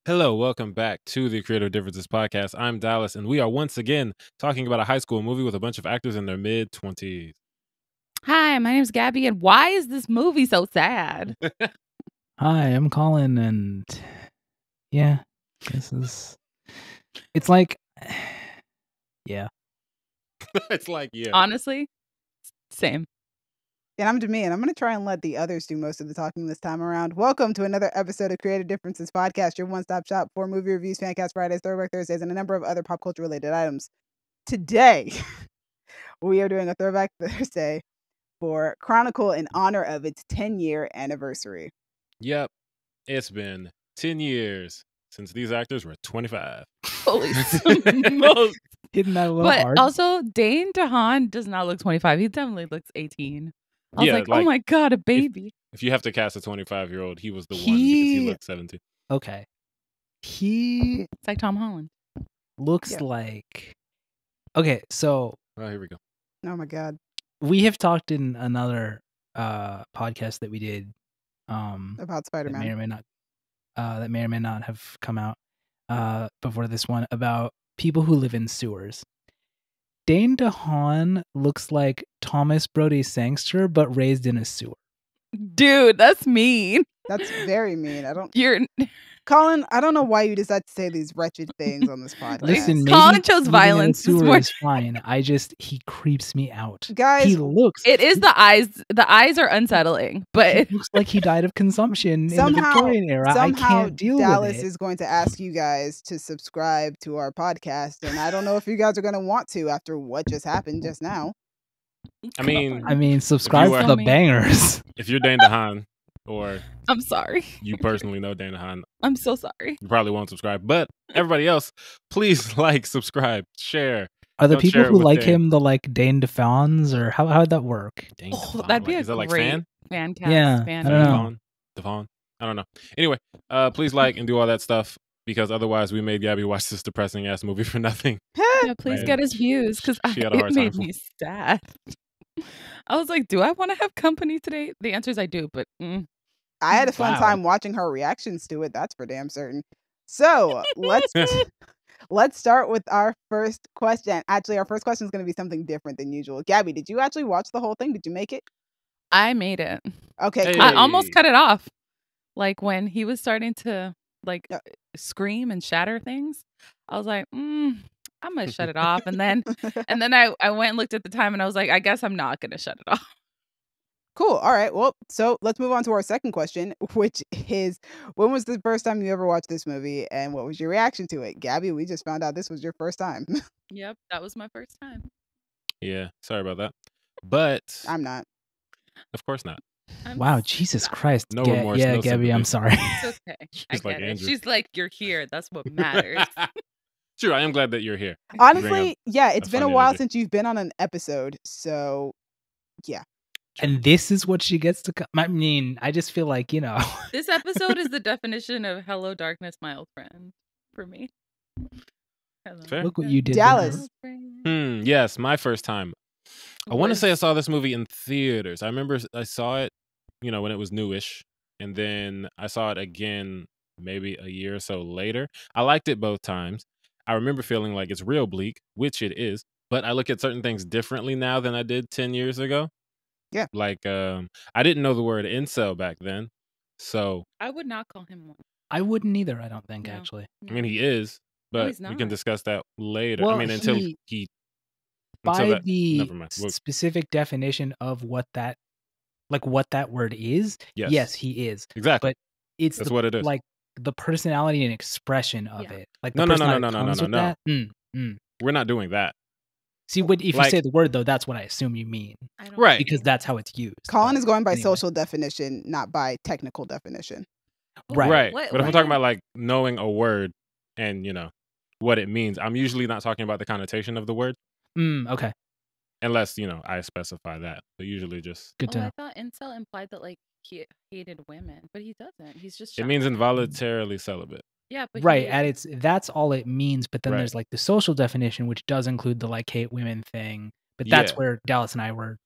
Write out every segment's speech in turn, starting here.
Hello, welcome back to the Creative Differences Podcast. I'm Dallas, and we are once again talking about a high school movie with a bunch of actors in their mid-20s. Hi, my name's Gaby, and why is this movie so sad? Hi, I'm Colin, and yeah, it's like, yeah. It's like, yeah. Honestly, same. And I'm Demi, and I'm going to try and let the others do most of the talking this time around. Welcome to another episode of Creative Differences Podcast, your one-stop shop for movie reviews, Fancast Fridays, Throwback Thursdays, and a number of other pop culture-related items. Today, we are doing a Throwback Thursday for Chronicle in honor of its 10-year anniversary. Yep, it's been 10 years since these actors were 25. Holy smokes. Hitting that a little But hard. also, Dane DeHaan does not look 25. He definitely looks 18. I was like, oh my God, a baby. If you have to cast a 25-year-old, he was the one because he looked 17. Okay. He It's like Tom Holland. looks like... Okay, so... Oh, here we go. Oh my God. We have talked in another podcast that we did About Spider-Man. that may or may not have come out before this one, about people who live in sewers. Dane DeHaan looks like Thomas Brody Sangster, but raised in a sewer. Dude, that's mean. That's very mean. You're Colin, I don't know why you decide to say these wretched things on this podcast. Listen, Colin chose violence. Sewer is fine. He creeps me out. Guys, It is the eyes. The eyes are unsettling, but it looks like he died of consumption in the Victorian era. I can't deal Dallas with it. is going to ask you guys to subscribe to our podcast, and I don't know if you guys are going to want to after what just happened just now. I mean, subscribe for the bangers. If you're Dane DeHaan, or I'm sorry, you personally know Dane DeHaan, I'm so sorry. You probably won't subscribe, but everybody else, please like, subscribe, share. Are the people who like him the Dane DeFans, or how'd that work? That'd be is that great fan cast. Yeah, fan I don't know. DeFan? I don't know. Anyway, please like and do all that stuff, because otherwise we made Gaby watch this depressing ass movie for nothing. Yeah, please get his views, because it made me sad. I was like, do I want to have company today? The answer is I do, but I had a fun time watching her reactions to it. That's for damn certain. So let's start with our first question. Actually, our first question is going to be something different than usual. Gaby, did you actually watch the whole thing? Did you make it? I made it. Okay, cool. I almost cut it off. Like when he was starting to scream and shatter things, I was like, I'm gonna shut it off. And then I went and looked at the time and I was like, I guess I'm not gonna shut it off. Cool. All right. Well, so let's move on to our second question, which is, when was the first time you ever watched this movie and what was your reaction to it? Gaby, we just found out this was your first time. Yep, that was my first time. Yeah, sorry about that. But I'm not. Of course not. Wow, Jesus Christ. No remorse. Yeah, no Gaby, sympathy. I'm sorry. It's okay. I get it. She's like, you're here. That's what matters. True, I am glad that you're here. Honestly, yeah, it's been a while since you've been on an episode, so yeah. And this is what she gets to come. I mean, I just feel like, This episode is the definition of hello, darkness, my old friend, for me. Hello. Fair. Look what you did. Dallas. Yes, my first time. I want to say I saw this movie in theaters. I remember I saw it, when it was newish. And then I saw it again maybe a year or so later. I liked it both times. I remember feeling like it's real bleak, which it is. But I look at certain things differently now than I did 10 years ago. Yeah. Like, I didn't know the word incel back then. So I would not call him one. I wouldn't either, I don't think, actually. I mean, he is, but we can discuss that later. Well, I mean, until he by the specific definition of what that word is, yes, he is. Exactly. But that's what it is. Like the personality and expression of it. Like no. That. We're not doing that. See, if you say the word, though, that's what I assume you mean. Right. Because that's how it's used. Colin is going by social definition, not by technical definition. Right. But if I'm talking about knowing a word and, what it means, I'm usually not talking about the connotation of the word. Okay. Unless, I specify that. But usually just... Good to know. I thought incel implied that, he hated women, but he doesn't. He's just... It means involuntarily celibate. Yeah, but right, that's all it means, but then there's the social definition, which does include the hate women thing, but that's where Dallas and I were.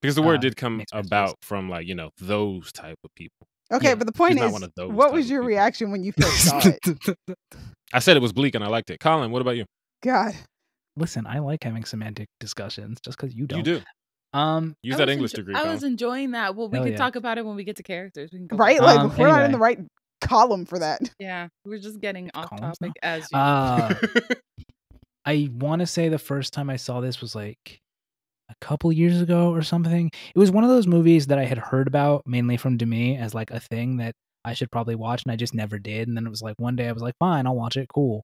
Because the word did come about from those type of people. Okay, Yeah, but the point she's not is, one of those what type was of your people. reaction when you first saw it? I said it was bleak and I liked it. Colin, what about you? God. Listen, I like having semantic discussions just because you don't. You do. Use that English degree, I Colin. was enjoying that. Well, we Hell could yeah. talk about it when we get to characters. We can go Right? back. Like, we're not in Anyway. the right column for that. Yeah, we're just getting off Columns topic now? as usual. I want to say the first time I saw this was like a couple years ago or something. It was one of those movies that I had heard about mainly from Demi as like a thing that I should probably watch, and I just never did. And then it was like one day I was like, fine, I'll watch it. Cool.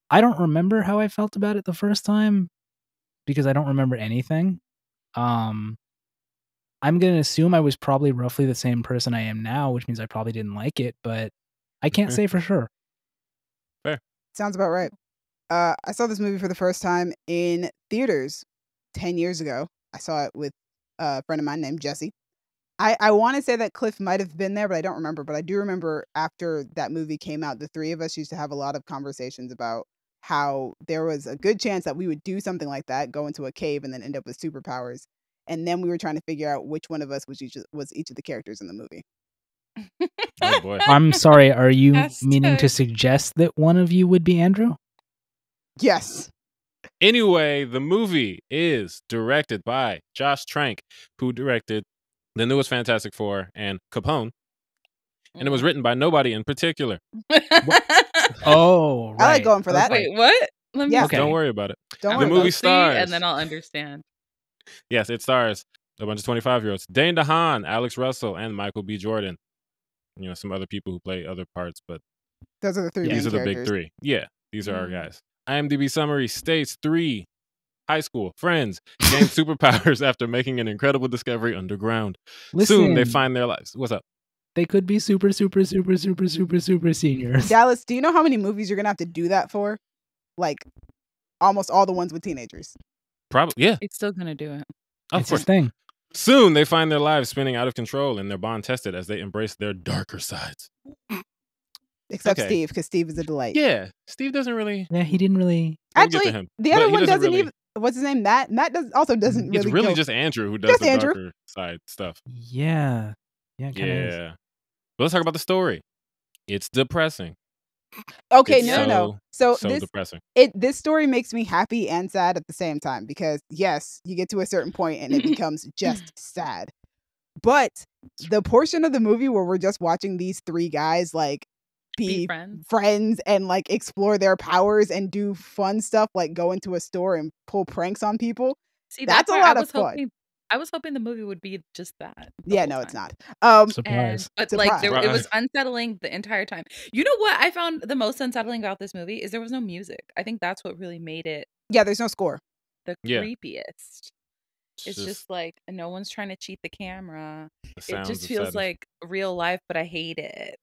I don't remember how I felt about it the first time because I don't remember anything. I'm going to assume I was probably roughly the same person I am now, which means I probably didn't like it, but I can't say for sure. Fair. Sounds about right. I saw this movie for the first time in theaters 10 years ago. I saw it with a friend of mine named Jesse. I want to say that Cliff might have been there, but I don't remember. But I do remember after that movie came out, the three of us used to have a lot of conversations about how there was a good chance that we would do something like that, go into a cave and then end up with superpowers. And then we were trying to figure out which one of us was each of the characters in the movie. Oh boy. I'm sorry, are you Hashtag. meaning to suggest that one of you would be Andrew? Yes. Anyway, the movie is directed by Josh Trank, who directed the newest Fantastic Four and Capone. And it was written by nobody in particular. Oh, right. I like going for that. Wait, what? Let me Yeah. Okay. Don't worry about it. Don't The worry movie about it. stars. and then I'll understand. Yes, it stars a bunch of 25-year-olds. Dane DeHaan, Alex Russell, and Michael B. Jordan. You know, some other people who play other parts, but Those are the three main these are the characters. big three. Yeah, these are our Mm. guys. IMDb summary states 3 high school friends gain superpowers after making an incredible discovery underground. Soon they Listen, find their lives. What's up? they could be super seniors. Dallas, do you know how many movies you're going to have to do that for? Like, almost all the ones with teenagers. Probably, yeah. It's still gonna do it. Of It's course. his thing. Soon they find their lives spinning out of control and their bond tested as they embrace their darker sides. Except Okay. Steve, because Steve is a delight. Yeah, Steve doesn't really. Yeah, he didn't really. We'll get to Actually, him. the But other he one doesn't really- even. What's his name? Matt. Matt doesn't It's really. really go- just Andrew who does Just the Andrew. darker side stuff. Yeah. Yeah, it kinda is. Yeah. But let's talk about the story. It's depressing. Okay, It's no. So this depressing. this story makes me happy and sad at the same time because yes, you get to a certain point and it becomes just sad. But the portion of the movie where we're just watching these three guys like be friends and like explore their powers and do fun stuff like go into a store and pull pranks on people. See, that's a lot of fun. I was hoping the movie would be just that. Yeah, no, it's not. Surprise. But Surprise. like it was unsettling the entire time. You know what I found the most unsettling about this movie is there was no music. I think that's what really made it Yeah, there's no score. the Yeah. creepiest. It's just like no one's trying to cheat the camera. the It sounds just of feels sadness. like real life, but I hate it.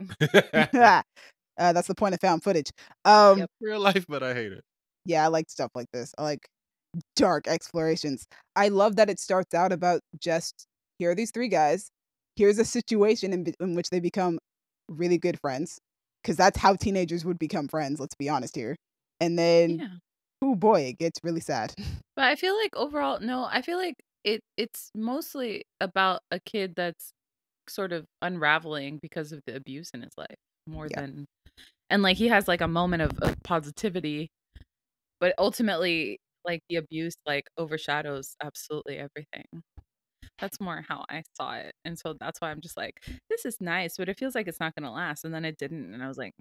That's the point of found footage. Yep. Real life, but I hate it. Yeah, I like stuff like this. I like dark explorations. I love that it starts out about just here are these three guys. Here's a situation in which they become really good friends because that's how teenagers would become friends. Let's be honest here. And then, oh boy, it gets really sad. But I feel like overall, no, I feel like it's mostly about a kid that's sort of unraveling because of the abuse in his life more than, and like he has like a moment of positivity, but ultimately like the abuse like overshadows absolutely everything. That's more how I saw it. And so that's why I'm just like, this is nice, but it feels like it's not going to last. And then it didn't. And I was like,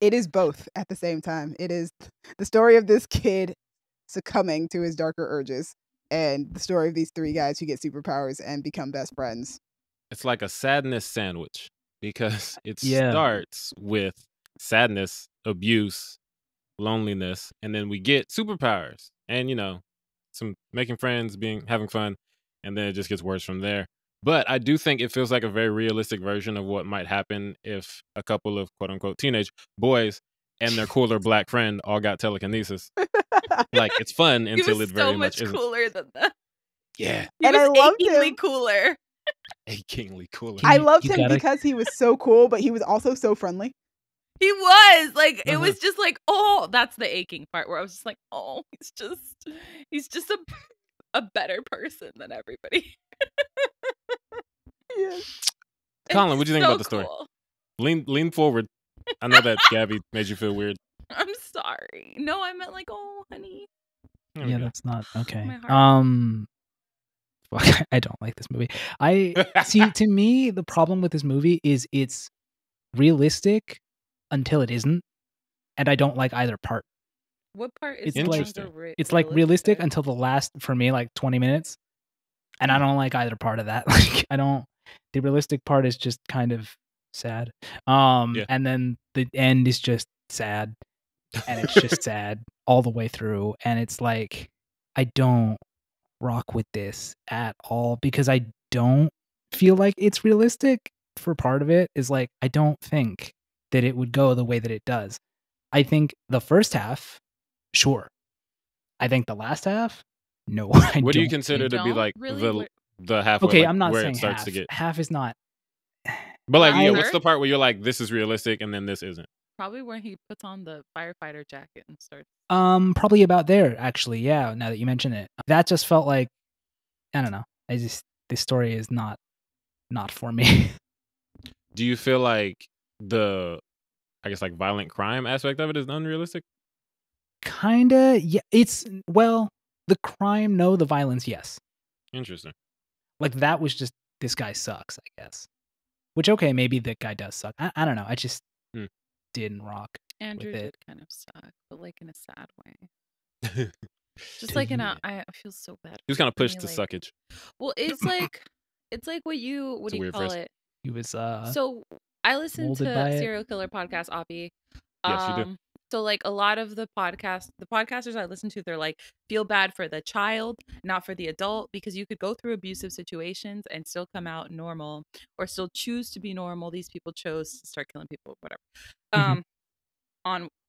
it is both at the same time. It is the story of this kid succumbing to his darker urges and the story of these three guys who get superpowers and become best friends. It's like a sadness sandwich because it starts with sadness, abuse, loneliness, and then we get superpowers and, you know, some making friends, having fun, and then it just gets worse from there. But I do think it feels like a very realistic version of what might happen if a couple of quote unquote teenage boys and their cooler black friend all got telekinesis. Like it's fun until it very much isn't. Cooler than that. Yeah. He and was I loved achingly him. cooler. Achingly cooler. I loved him because he was so cool, but he was also so friendly. He was like, it was just like, oh, that's the aching part where I was just like, oh, he's just a better person than everybody. Yes. Colin, what do you think so about the story? cool. Lean forward. I know that Gaby made you feel weird. I'm sorry. No, I meant like, oh, honey. There we Yeah, go. that's not okay. My heart. Fuck, I don't like this movie. I see. To me, the problem with this movie is it's realistic until it isn't, and I don't like either part. What part is It's like Interesting. it's like realistic until the last, for me, like 20 minutes, and I don't like either part of that. Like, I don't. The realistic part is just kind of sad. And then the end is just sad, and it's just sad all the way through, and it's like I don't rock with this at all because I don't feel like it's realistic. For part of it is like I don't think that it would go the way that it does. I think the first half, sure. I think the last half, no. What do you consider to be like the halfway? Okay, like, I'm not where saying it starts half. to get. Half is not. But like, yeah, what's the part where you're like, this is realistic, and then this isn't? Probably where he puts on the firefighter jacket and starts. Probably about there, actually. Yeah, now that you mention it. That just felt like, I don't know. This story is not for me. Do you feel like the, I guess, like violent crime aspect of it is unrealistic? Kinda, yeah. It's, well, the crime, no. The violence, yes. Interesting. Like, that was just, this guy sucks, I guess. Which, okay, maybe that guy does suck. I don't know. I just didn't rock Andrew with it. did kind of suck, but like in a sad way. Just like in a, I feel so bad. He was kind of pushed to like, suckage. Well, it's like what do you call it? He was so I listen to Serial Killer Podcast, Oppie. Yes, you do. So like a lot of the podcasters I listen to, they're like, feel bad for the child, not for the adult, because you could go through abusive situations and still come out normal or still choose to be normal. These people chose to start killing people, whatever.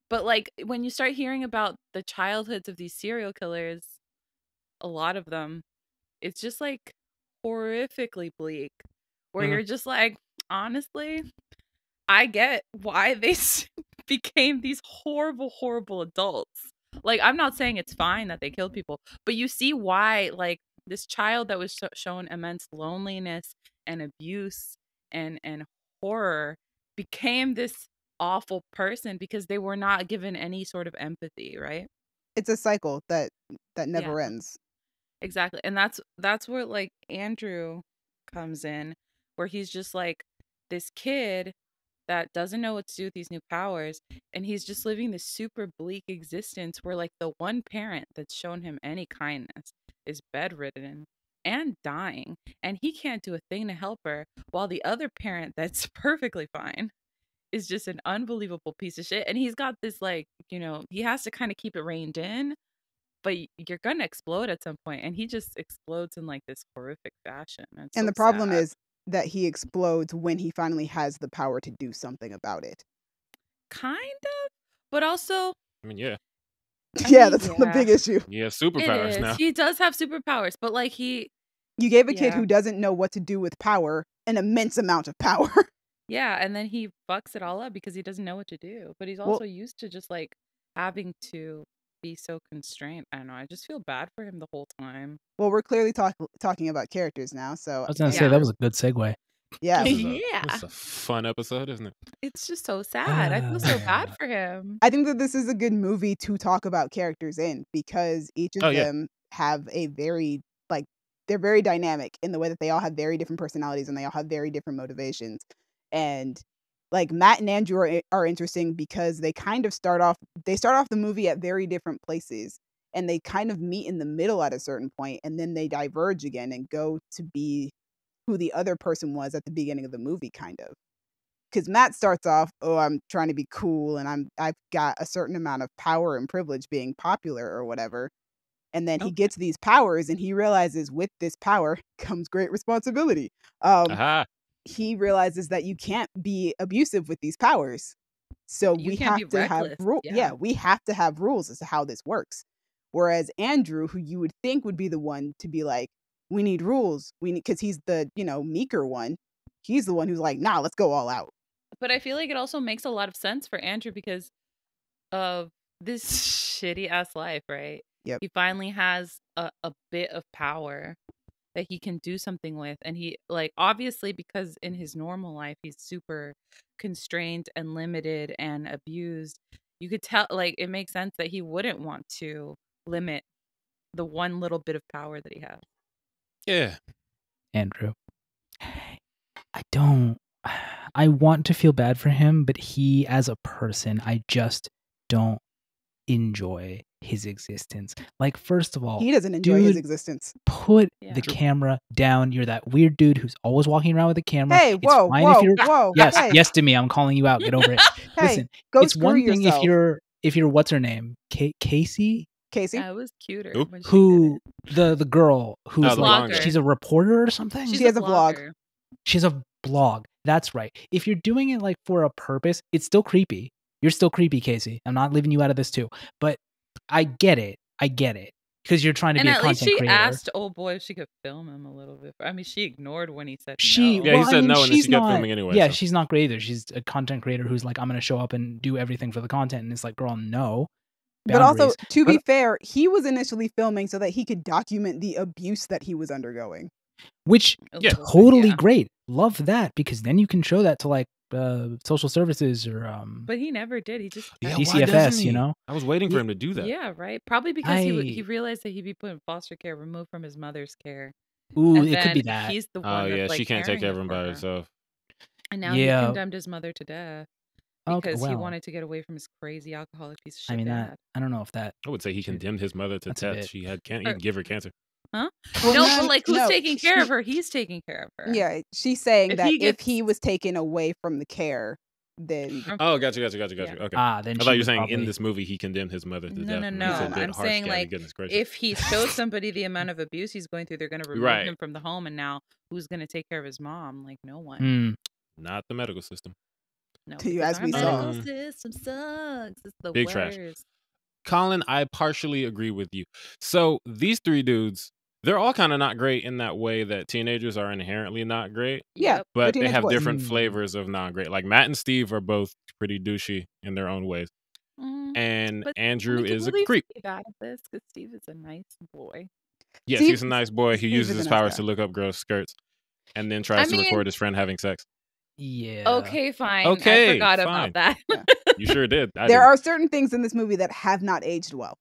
But like when you start hearing about the childhoods of these serial killers, a lot of them, it's just like horrifically bleak, where you're just like, honestly, I get why they became these horrible, horrible adults. Like, I'm not saying it's fine that they killed people, but you see why, like, this child that was shown immense loneliness and abuse and horror became this awful person because they were not given any sort of empathy, right? It's a cycle that never ends. Exactly. And that's where like Andrew comes in, where he's just like this kid that doesn't know what to do with these new powers, and he's just living this super bleak existence where like the one parent that's shown him any kindness is bedridden and dying, and he can't do a thing to help her, while the other parent that's perfectly fine is just an unbelievable piece of shit. And he's got this like, you know, he has to kind of keep it reined in, but you're gonna explode at some point, and he just explodes in like this horrific fashion. And the problem is that he explodes when he finally has the power to do something about it. Kind of, but also, I mean, yeah. That's the big issue. Yeah, superpowers now. He does have superpowers, but like you gave a kid who doesn't know what to do with power an immense amount of power. Yeah, and then he fucks it all up because he doesn't know what to do. But he's also used to just like having to be so constrained. I don't know. I just feel bad for him the whole time. Well, we're clearly talking about characters now, so I was gonna say that was a good segue. Yeah, it's a fun episode, isn't it? It's just so sad. I feel so bad for him. I think that this is a good movie to talk about characters in, because each of them have a very they're very dynamic in the way that they all have very different personalities and they all have very different motivations. And like Matt and Andrew are interesting because they kind of start off the movie at very different places, and they kind of meet in the middle at a certain point, and then they diverge again and go to be who the other person was at the beginning of the movie, kind of. Because Matt starts off, I'm trying to be cool and I've got a certain amount of power and privilege being popular or whatever. And then he gets these powers and he realizes with this power comes great responsibility. He realizes that you can't be abusive with these powers. So we have to have rules. Yeah, we have to have rules as to how this works. Whereas Andrew, who you would think would be the one to be like, we need rules. Because he's the, meeker one. He's the one who's like, nah, let's go all out. But I feel like it also makes a lot of sense for Andrew because of this shitty ass life, right? Yep. He finally has a bit of power that he can do something with. And he, like, obviously, because in his normal life, he's super constrained and limited and abused. You could tell, like, it makes sense that he wouldn't want to limit the one little bit of power that he has. Yeah. Andrew, I want to feel bad for him, but he, as a person, I just don't enjoy his existence. Like, first of all, He doesn't enjoy his existence. Put Yeah. the camera down. You're that weird dude who's always walking around with a camera. Hey, It's whoa, fine whoa, if you're, whoa. yes, Hey, yes to me. I'm calling you out. Get over it. hey, Listen, go it's screw one thing yourself. if you're what's her name, Casey, Casey? Yeah, it was cuter. Who? When she who did the girl who's Oh, the like blogger. she's a reporter or something. it. She's She has a vlog. blogger. She's a blog. That's right. If you're doing it like for a purpose, it's still creepy. You're still creepy, Casey. I'm not leaving you out of this too. But I get it. Because you're trying to And be a at least content she creator. asked old boy if she could film him a little bit. I mean, she ignored when he said She, no. Yeah, he said no, and then she kept filming anyway, Yeah, so. she's not great either. She's a content creator who's like, I'm going to show up and do everything for the content. And it's like, girl, no. But also, Boundaries. to be But- fair, he was initially filming so that he could document the abuse that he was undergoing. Which, A little bit, totally yeah. great. Love that, because then you can show that to like social services or But he never did. He just Yeah, kept- why DCFS, doesn't he? you know? I was waiting for him to do that. Yeah, right. Probably because he I- realized that he'd be put in foster care, removed from his mother's care. Ooh, And it could be then that. He's the one. Oh, that's, yeah, like, she can't take care caring of him for by her. herself. And now Yeah. he condemned his mother to death because he well, wanted to get away from his crazy alcoholic piece of shit I mean, dad. I don't know if that. I would say he Shoot. condemned his mother to That's a death. bit- She had can't even give her cancer. Huh? Well, no, no, but like, who's no. taking care of her? He's taking care of her. Yeah, she's saying If that he if gets- he was taken away from the care, then Oh, gotcha. Okay. then I thought she you were would saying probably, in this movie he condemned his mother to No, death. no, when he no. said that I'm harsh, saying, Gaby, like, goodness gracious. if he shows somebody the amount of abuse he's going through, they're going to remove Right. him from the home. And now who's going to take care of his mom? Like, no one. Mm, Not the medical system. No, To you, because as our we saw. medical system sucks. It's the Big worst. trash. Colin, I partially agree with you. So these three dudes, they're all kind of not great in that way that teenagers are inherently not great, yeah, Yep. but they're they teenage have boys. different Mm. flavors of not great. Like Matt and Steve are both pretty douchey in their own ways. Mm, And but Andrew we can is a leave creep. Steve out of this because Steve is a nice boy. Yes, Steve- he's a nice boy who Steve uses is a his nice powers guy. to look up girls' skirts and then tries to mean- record his friend having sex. yeah. Okay, fine. Okay, I forgot fine. about that. You sure did. I There didn't. are certain things in this movie that have not aged well.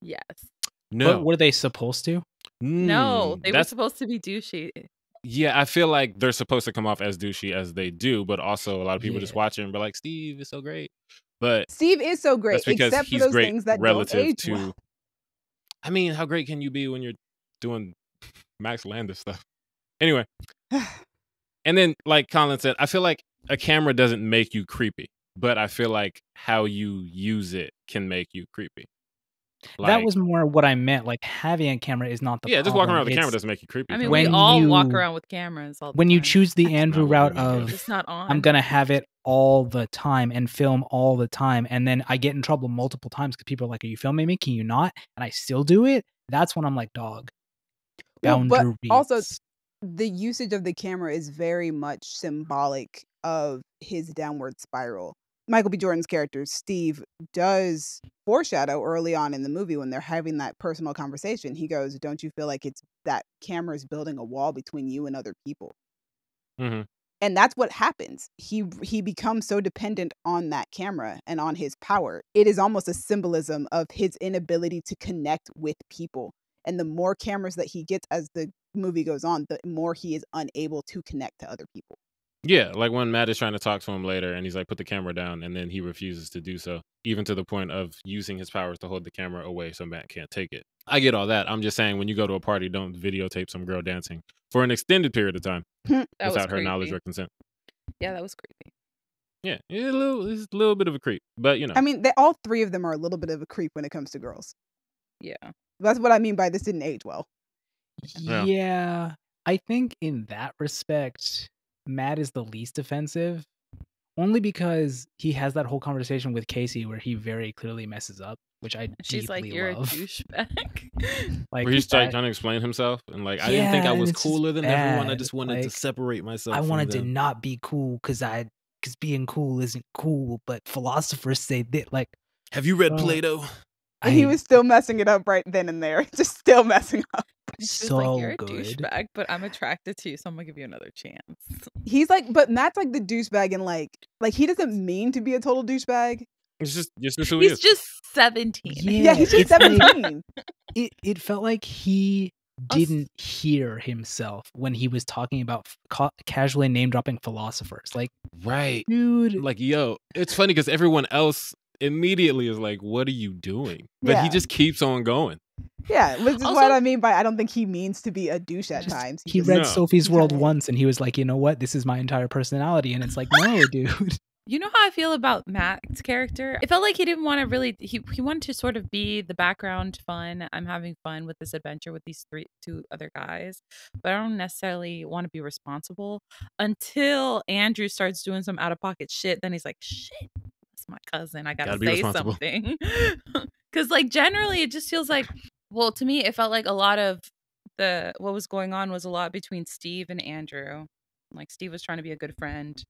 Yes. No. But were they supposed to? No, they were that's supposed to be douchey. yeah. I feel like they're supposed to come off as douchey as they do, but also a lot of people just Yeah. watch it and be like, "Steve is so great," but Steve is so great, that's because except for he's those great things that relative don't age to. well. I mean, how great can you be when you're doing Max Landis stuff? Anyway, and then like Colin said, I feel like a camera doesn't make you creepy, but I feel like how you use it can make you creepy. That Like, was more what I meant. Like, having a camera is not the yeah, just walking around with a camera It's doesn't make you creepy. I mean, When we all walk you- around with cameras all the when you time. choose the That's Andrew not what route we mean, of It's not on. I'm gonna have it all the time and film all the time, and then I get in trouble multiple times because people are like, "Are you filming me? Can you not?" And I still do it. That's when I'm like, "Dog, Well, but boundaries." also the usage of the camera is very much symbolic of his downward spiral. Michael B. Jordan's character, Steve, does foreshadow early on in the movie when they're having that personal conversation. He goes, "Don't you feel like it's that camera is building a wall between you and other people?" Mhm. And that's what happens. He becomes so dependent on that camera and on his power. It is almost a symbolism of his inability to connect with people. And the more cameras that he gets as the movie goes on, the more he is unable to connect to other people. Yeah, like when Matt is trying to talk to him later and he's like, put the camera down, and then he refuses to do so, even to the point of using his powers to hold the camera away so Matt can't take it. I get all that. I'm just saying, when you go to a party, don't videotape some girl dancing for an extended period of time That was without her creepy. knowledge or consent. Yeah, that was creepy. Yeah, it's a little bit of a creep, but you know. I mean, all three of them are a little bit of a creep when it comes to girls. Yeah. That's what I mean by this didn't age well. Yeah. Yeah, I think in that respect, Matt is the least offensive, only because he has that whole conversation with Casey where he very clearly messes up, which I She's like, deeply "You're love. a douchebag." Like Where he's that- trying to explain himself and like, I didn't think Yeah, I and was it's just cooler than everyone. I bad. just wanted to Like, separate myself. I from wanted to them. not be cool because being cool isn't cool, but philosophers say that. Like, Have you read Uh, Plato? And he was still messing it up right then and there. Just still messing up. It's just So like, you're a good. douchebag, but I'm attracted to you, so I'm gonna give you another chance. He's like, but Matt's like the douchebag, and like he doesn't mean to be a total douchebag. It's just who he He's is. just 17. Yeah, he's just it's like- 17. It felt like he didn't hear himself when he was talking about casually name dropping philosophers. Like, Right. dude, Like, yo, it's funny because everyone else immediately is like, what are you doing? But he Yeah. just keeps on going. Yeah, which is Also- what I mean by I don't think he means to be a douche at Just- times. he just- read No. Sophie's he World kinda is. once and he was like, you know what? This is my entire personality. And it's like, no, dude. You know how I feel about Matt's character? It felt like he didn't want to really, he wanted to sort of be the background fun. I'm having fun with this adventure with these two other guys, but I don't necessarily want to be responsible until Andrew starts doing some out of pocket shit. Then he's like, shit, that's my cousin. I gotta Gotta be say responsible. something. Because like generally it just feels like, well, to me, it felt like a lot of what was going on was a lot between Steve and Andrew. Like Steve was trying to be a good friend.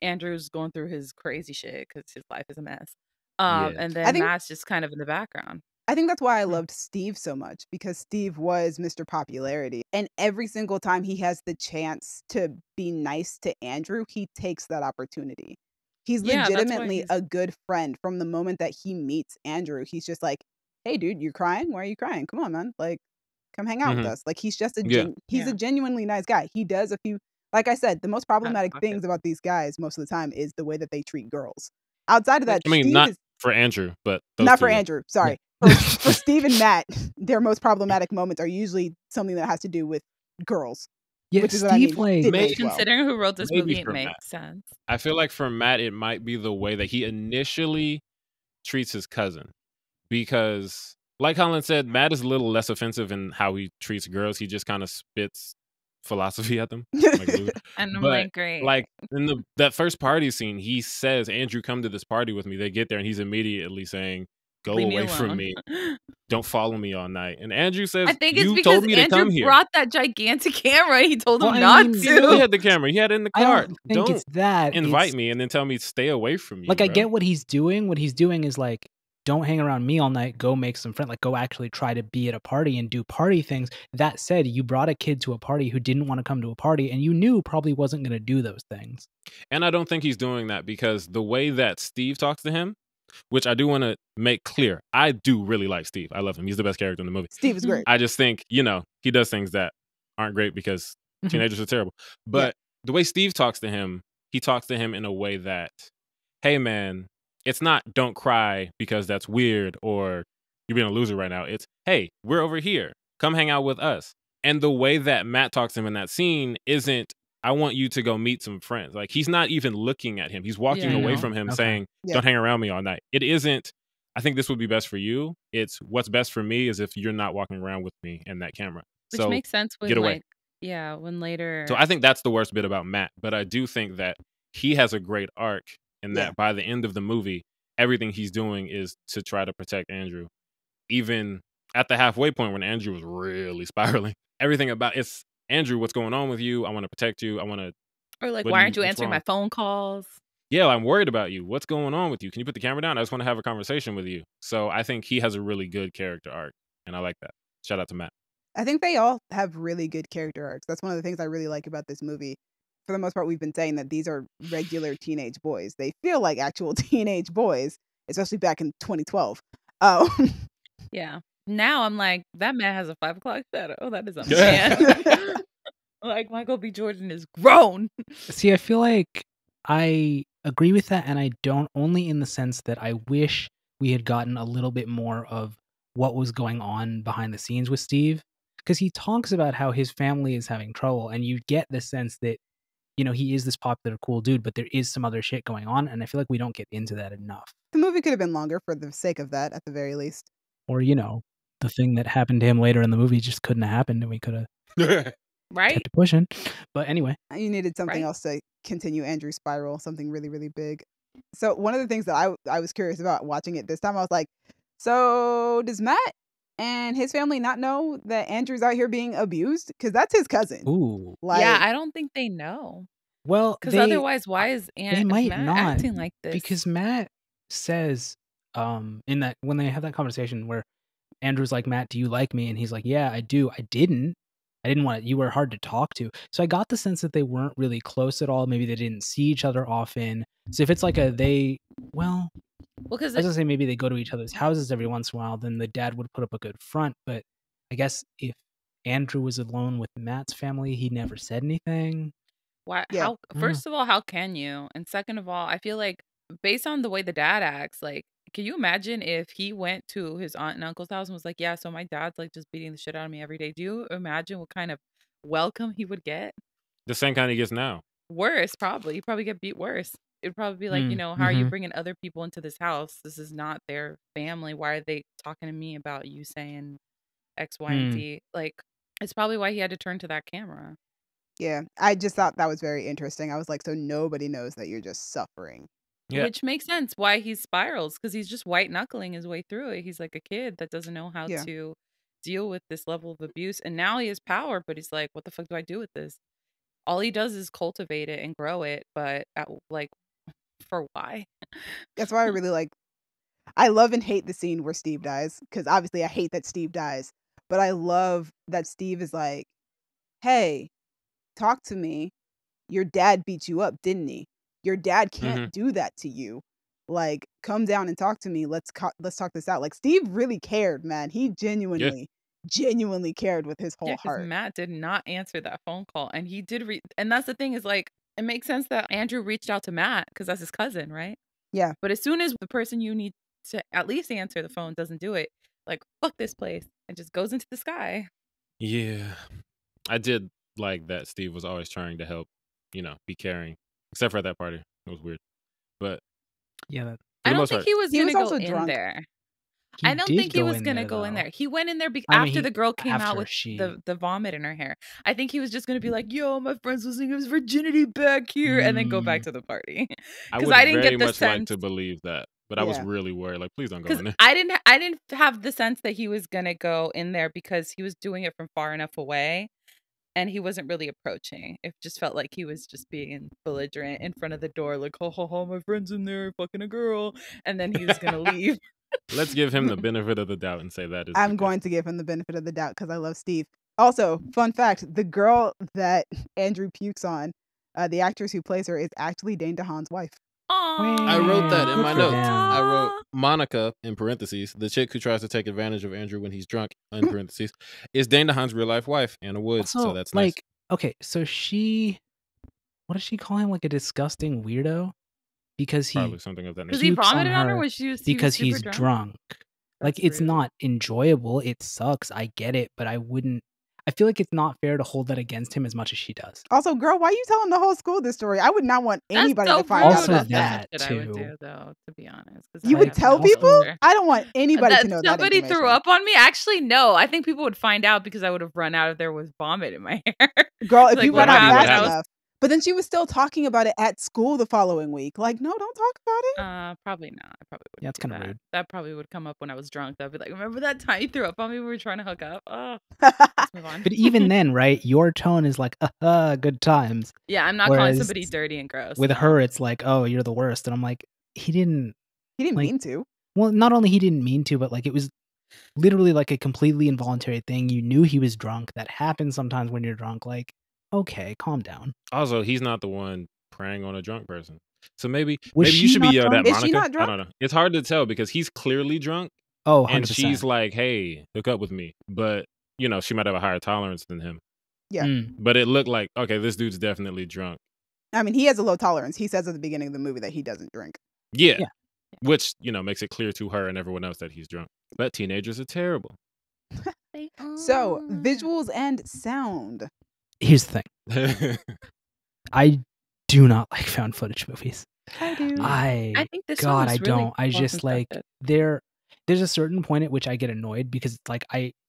Andrew's going through his crazy shit because his life is a mess. Yeah. And I then think- Matt's just kind of in the background. I think that's why I loved Steve so much, because Steve was Mr. Popularity. And every single time he has the chance to be nice to Andrew, he takes that opportunity. He's Yeah, that's why legitimately he's- a good friend from the moment that he meets Andrew. He's just like, hey, dude, you're crying? Why are you crying? Come on, man. Like, come hang out with us. Like, he's just Yeah. he's Yeah. a genuinely nice guy. He does a few, like I said, the most problematic pocket. things about these guys most of the time is the way that they treat girls. Outside of that, I mean, Steve not is for Andrew, but those not two, for yeah. Andrew. Sorry. For Steve and Matt, their most problematic moments are usually something that has to do with girls. Yeah, Which is what I Steve, mean. like, Didn't Maybe- age well. Considering who wrote this Maybe movie, it for makes Matt. sense. I feel like for Matt, it might be the way that he initially treats his cousin. Because, like Colin said, Matt is a little less offensive in how he treats girls. He just kind of spits philosophy at them. Like, Lou. And I'm But, like, great. like in that first party scene, he says, Andrew, come to this party with me. They get there and he's immediately saying, go Leave me away from alone. me. Don't follow me all night. And Andrew says, I think it's you because told me to Andrew come here. brought that gigantic camera. He told him Well, I not mean, He literally to. had the camera. He had it in the I car. don't think it's that. invite It's- me and then tell me to stay away from you. Like, I bro. get what he's doing. What he's doing is like, don't hang around me all night. Go make some friends. Like, go actually try to be at a party and do party things. That said, you brought a kid to a party who didn't want to come to a party, and you knew probably wasn't going to do those things. And I don't think he's doing that because the way that Steve talks to him, which I do want to make clear, I do really like Steve. I love him. He's the best character in the movie. Steve is great. I just think, he does things that aren't great because Mhm. teenagers are terrible. But the way Steve talks to him, he talks to him in a way that, hey, man, it's not don't cry because that's weird or you're being a loser right now. It's, hey, we're over here. Come hang out with us. And the way that Matt talks to him in that scene isn't, I want you to go meet some friends. Like, he's not even looking at him. He's walking Yeah. away No? from him Okay. saying, Yeah. don't hang around me all night. It isn't, I think this would be best for you. It's what's best for me is if you're not walking around with me and that camera. Which So makes sense when get away. like, yeah, when later. So I think that's the worst bit about Matt. But I do think that he has a great arc in that Yeah. by the end of the movie, everything he's doing is to try to protect Andrew. Even at the halfway point when Andrew was really spiraling, everything about it's Andrew, what's going on with you? I want to protect you. I want to, or like, what why do aren't you- you what's answering wrong? my phone calls? yeah, I'm worried about you. What's going on with you? Can you put the camera down? I just want to have a conversation with you. So I think he has a really good character arc. And I like that. Shout out to Matt. I think they all have really good character arcs. That's one of the things I really like about this movie. For the most part, we've been saying that these are regular teenage boys. They feel like actual teenage boys, especially back in 2012. Oh, Yeah. Now I'm like, that man has a 5 o'clock shadow. That is a Yeah. man. Like, Michael B. Jordan is grown. See, I feel like I agree with that, and I don't, only in the sense that I wish we had gotten a little bit more of what was going on behind the scenes with Steve. Because he talks about how his family is having trouble, and you get the sense that, he is this popular, cool dude, but there is some other shit going on, and I feel like we don't get into that enough. the movie could have been longer for the sake of that, at the very least. Or, the thing that happened to him later in the movie just couldn't have happened, and we could have Right? kept it pushing. But anyway. You needed something Right. else to continue Andrew's spiral, something really, really big. So one of the things that I was curious about watching it this time, I was like, so does Matt and his family not know that Andrew's out here being abused? Because that's his cousin. Ooh. Like, Yeah, I don't think they know. Well, Because otherwise, why is they might Matt not, acting like this? because Matt says, in that when they have that conversation where Andrew's like, Matt, do you like me? And he's like, yeah, I do. I didn't want it. You were hard to talk to. So I got the sense that they weren't really close at all. Maybe they didn't see each other often. So if it's like well, because I was gonna say maybe they go to each other's houses every once in a while, then the dad would put up a good front. But I guess if Andrew was alone with Matt's family, he never said anything. why? Yeah. How? First of all, how can you? And second of all, I feel like based on the way the dad acts, like, can you imagine if he went to his aunt and uncle's house and was like, "Yeah, so my dad's like just beating the shit out of me every day." Do you imagine what kind of welcome he would get? The same kind he gets now. Worse, probably. He'd probably get beat worse. It'd probably be like, how are you bringing other people into this house? This is not their family. Why are they talking to me about you saying X, Y, and Z? Like, it's probably why he had to turn to that camera. Yeah, I just thought that was very interesting. I was like, so nobody knows that you're just suffering. Yeah. Which makes sense why he spirals, because he's just white knuckling his way through it. He's like a kid that doesn't know how to deal with this level of abuse. And now he has power, but he's like, what the fuck do I do with this? All he does is cultivate it and grow it, but for why? That's why I really I love and hate the scene where Steve dies, because obviously I hate that Steve dies, but I love that Steve is like, hey, talk to me. Your dad beat you up, didn't he? Your dad can't do that to you. Like, come down and talk to me. Let's talk this out. Like, Steve really cared, man. He genuinely cared with his whole heart. Matt did not answer that phone call, and he did and that's the thing is, like, it makes sense that Andrew reached out to Matt because that's his cousin, right? Yeah. But as soon as the person you need to at least answer the phone doesn't do it, like, fuck this place, and just goes into the sky. Yeah. I did like that Steve was always trying to help, be caring. Except for at that party. It was weird. But yeah, I don't think he was going to go in drunk. there. I don't think he was going to go in there. He went in there after the girl came out with the vomit in her hair. I think he was just going to be like, yo, my friend's losing his virginity back here, and then go back to the party. I would very much like to believe that, but I was really worried. Like, please don't go in there. I didn't have the sense that he was going to go in there because he was doing it from far enough away. And he wasn't really approaching. It just felt like he was just being belligerent in front of the door, like, ho, ho, ho, my friend's in there, fucking a girl. And then he was going to leave. Let's give him the benefit of the doubt and say that is. I'm going to give him the benefit of the doubt because I love Steve. Also, fun fact, the girl that Andrew pukes on, the actress who plays her, is actually Dane DeHaan's wife. I wrote that in my notes. I wrote Monica, in parentheses, the chick who tries to take advantage of Andrew when he's drunk, in parentheses, is Dane DeHaan's real life wife, Anna Woods. Also, so that's nice. Okay, so what does she call him? Like a disgusting weirdo? Because probably something of that nature. Because he vomited on her when she was because he was he's drunk. Like, it's not enjoyable. It sucks. I get it, but I feel like it's not fair to hold that against him as much as she does. Also, girl, why are you telling the whole school this story? I would not want anybody to find out about that. I would do, though, to be honest. You would tell people? I don't want anybody to know that somebody threw up on me? Actually, no. I think people would find out because I would have run out if there was vomit in my hair. Girl, if you run out fast enough. But then she was still talking about it at school the following week. Like, no, don't talk about it. Probably not. I probably wouldn't. Yeah, it's kind of rude. That probably would come up when I was drunk. I'd be like, remember that time you threw up on me when we were trying to hook up? Oh, let's move on. But even then, right, your tone is like, good times. Yeah, I'm not calling somebody dirty and gross. With her, it's like, oh, you're the worst. And I'm like, he didn't mean to. Well, not only he didn't mean to, but like it was literally like a completely involuntary thing. You knew he was drunk. That happens sometimes when you're drunk. Like, okay, calm down. Also, he's not the one preying on a drunk person. So maybe you should be yelled at, Monica. Is she not drunk? I don't know. It's hard to tell because he's clearly drunk. Oh, 100%. And she's like, hey, hook up with me. But, she might have a higher tolerance than him. Yeah. But it looked like, okay, this dude's definitely drunk. I mean, he has a low tolerance. He says at the beginning of the movie that he doesn't drink. Yeah. Which, makes it clear to her and everyone else that he's drunk. But teenagers are terrible. So, visuals and sound. Here's the thing. I do not like found footage movies. I do. I think this one I don't. I just like there's a certain point at which I get annoyed because it's like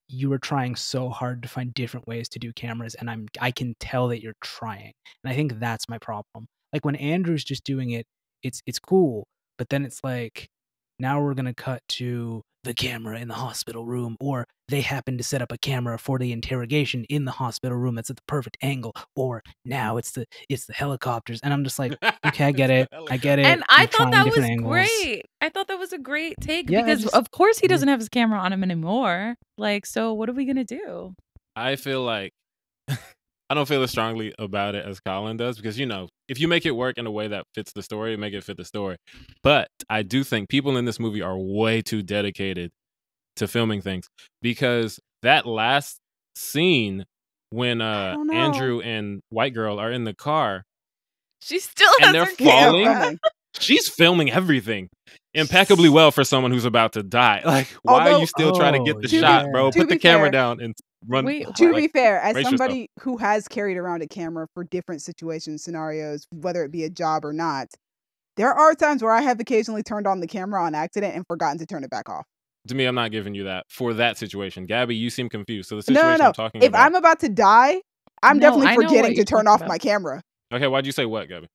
you are trying so hard to find different ways to do cameras, and I can tell that you're trying, and I think that's my problem. Like when Andrew's just doing it, it's cool, but then it's like now we're gonna cut to the camera in the hospital room, or they happen to set up a camera for the interrogation in the hospital room that's at the perfect angle, or now it's the helicopters. And I'm just like, okay, I get it. I get it. And I You're thought trying that different was angles. great. I thought that was a great take Yeah, because, just- of course, he doesn't have his camera on him anymore. Like, so what are we gonna do? I feel like I don't feel as strongly about it as Colin does because, if you make it work in a way that fits the story, make it fit the story. But I do think people in this movie are way too dedicated to filming things because that last scene when Andrew and White Girl are in the car She still and has they're her camera. falling, she's filming everything impeccably well for someone who's about to die. Like, why are you still trying to get the shot, bro? To Put the be camera fair- down and run. Wait, To be fair, as brace somebody who has carried around a camera for different situations, scenarios, whether it be a job or not, there are times where I have occasionally turned on the camera on accident and forgotten to turn it back off. To me, I'm not giving you that for that situation. Gabby, you seem confused. So the situation No. I'm talking If about. I'm about to die, I'm No, definitely I know forgetting what to you're turn talking off about. my camera. Okay, why'd you say what, Gabby?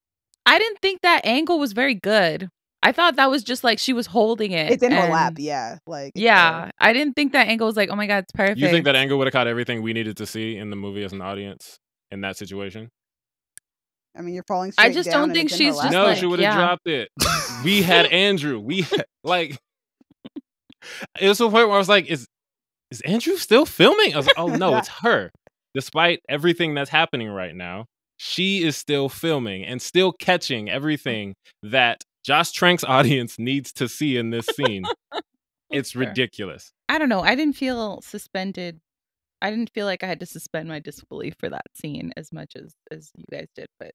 I didn't think that angle was very good. I thought that was just like she was holding it. It's in her lap, and- yeah. Like it's Yeah, I didn't think that angle was like, oh my god, it's perfect. You think that angle would have caught everything we needed to see in the movie as an audience in that situation? I mean, you're falling straight I just down don't and think it's in her she's lap. just No, like, she would have yeah. dropped it. We had Andrew. Like, it was to the point where I was like, is Andrew still filming? I was like, oh no, it's her. Despite everything that's happening right now, she is still filming and still catching everything that Josh Trank's audience needs to see in this scene. It's Fair. ridiculous. I don't know. I didn't feel suspended. I didn't feel like I had to suspend my disbelief for that scene as much as you guys did. But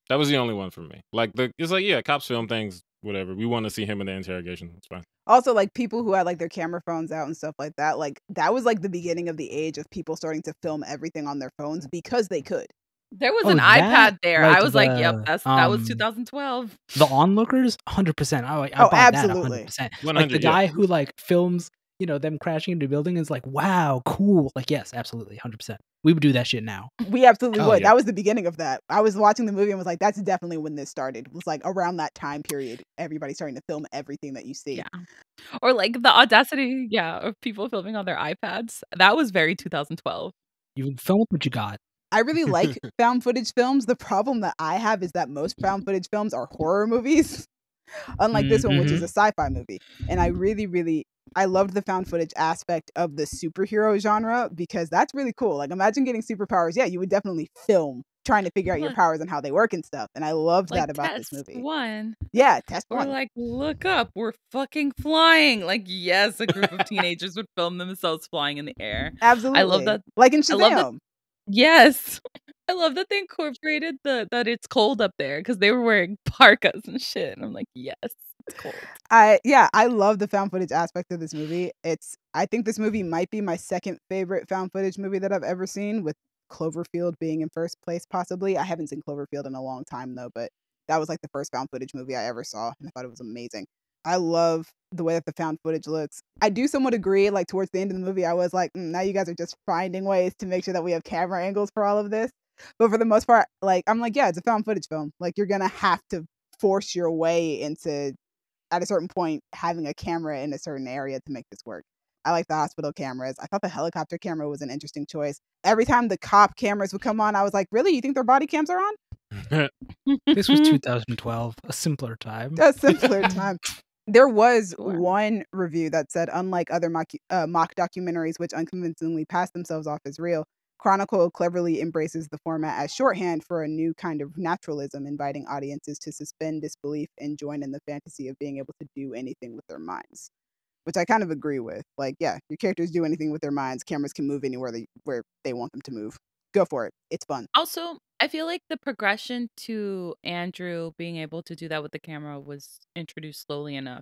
That was the only one for me. Like, it's like, yeah, cops film things, whatever. We want to see him in the interrogation. It's fine. Also, like people who had like their camera phones out and stuff like that, like that was like the beginning of the age of people starting to film everything on their phones because they could. there was Oh, an that? iPad there. Like I was like, yep, the, that was 2012. The onlookers, 100%. I Oh, bought absolutely. that 100%. 100, Like the yeah. guy who like films, them crashing into a building is like, wow, cool. Like, yes, absolutely, 100%. We would do that shit now. We absolutely Oh, would. yeah. That was the beginning of that. I was watching the movie and was like, that's definitely when this started. It was like around that time period, everybody starting to film everything that you see. Yeah. Or like the audacity, of people filming on their iPads. That was very 2012. You film what you got. I really like found footage films. The problem that I have is that most found footage films are horror movies, unlike this one, which is a sci-fi movie. And I loved the found footage aspect of the superhero genre because that's really cool. Like, imagine getting superpowers. Yeah, you would definitely film trying to figure out your Look. powers and how they work and stuff. And I loved Like that about this test movie. one. Yeah, test Or one. like, look up, we're fucking flying. Like, yes, a group of teenagers would film themselves flying in the air. Absolutely. I love that. Like in I love that- Shazam. Yes. I love that they incorporated that it's cold up there because they were wearing parkas and shit. And I'm like, yes, it's cold. I love the found footage aspect of this movie. I think this movie might be my second favorite found footage movie that I've ever seen, with Cloverfield being in first place, possibly. I haven't seen Cloverfield in a long time though, but that was like the first found footage movie I ever saw, and I thought it was amazing. I love the way that the found footage looks. I do somewhat agree, like towards the end of the movie, I was like, now you guys are just finding ways to make sure that we have camera angles for all of this. But for the most part, like, I'm like, yeah, it's a found footage film. Like, you're gonna have to force your way into, at a certain point, having a camera in a certain area to make this work. I like the hospital cameras. I thought the helicopter camera was an interesting choice. Every time the cop cameras would come on, I was like, really? You think their body cams are on? This was 2012, a simpler time. A simpler time. There was Sure. one review that said, unlike other mock documentaries which unconvincingly pass themselves off as real, Chronicle cleverly embraces the format as shorthand for a new kind of naturalism, inviting audiences to suspend disbelief and join in the fantasy of being able to do anything with their minds. Which I kind of agree with. Like, yeah, your characters do anything with their minds. Cameras can move anywhere where they want them to move. Go for it. It's fun. Also, I feel like the progression to Andrew being able to do that with the camera was introduced slowly enough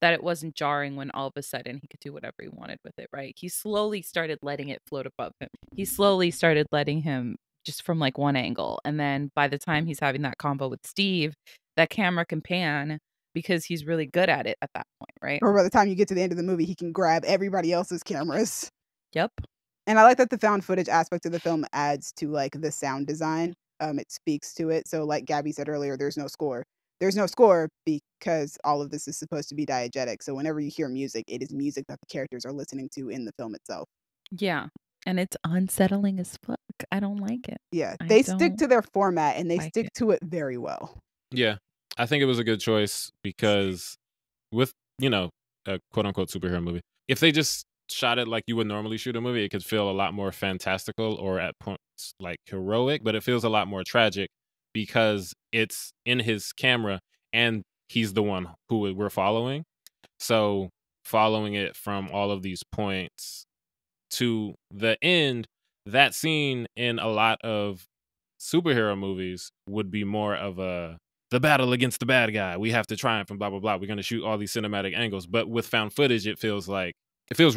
that it wasn't jarring when all of a sudden he could do whatever he wanted with it, right? He slowly started letting it float above him. He slowly started letting him just from like one angle. And then by the time he's having that combo with Steve, that camera can pan because he's really good at it at that point, right? Or by the time you get to the end of the movie, he can grab everybody else's cameras. Yep. And I like that the found footage aspect of the film adds to like the sound design. It speaks to it. So like Gabby said earlier, there's no score. there's no score because all of this is supposed to be diegetic. So whenever you hear music, it is music that the characters are listening to in the film itself. Yeah. And it's unsettling as fuck. I don't like it. Yeah, they stick to their format and they stick to it very well. Yeah, I think it was a good choice because with, a quote-unquote superhero movie, if they just shot it like you would normally shoot a movie, it could feel a lot more fantastical or at points like heroic, but it feels a lot more tragic because it's in his camera and he's the one who we're following. So following it from all of these points to the end, that scene in a lot of superhero movies would be more of the battle against the bad guy. We have to triumph and blah, blah, blah. We're going to shoot all these cinematic angles. But with found footage, it feels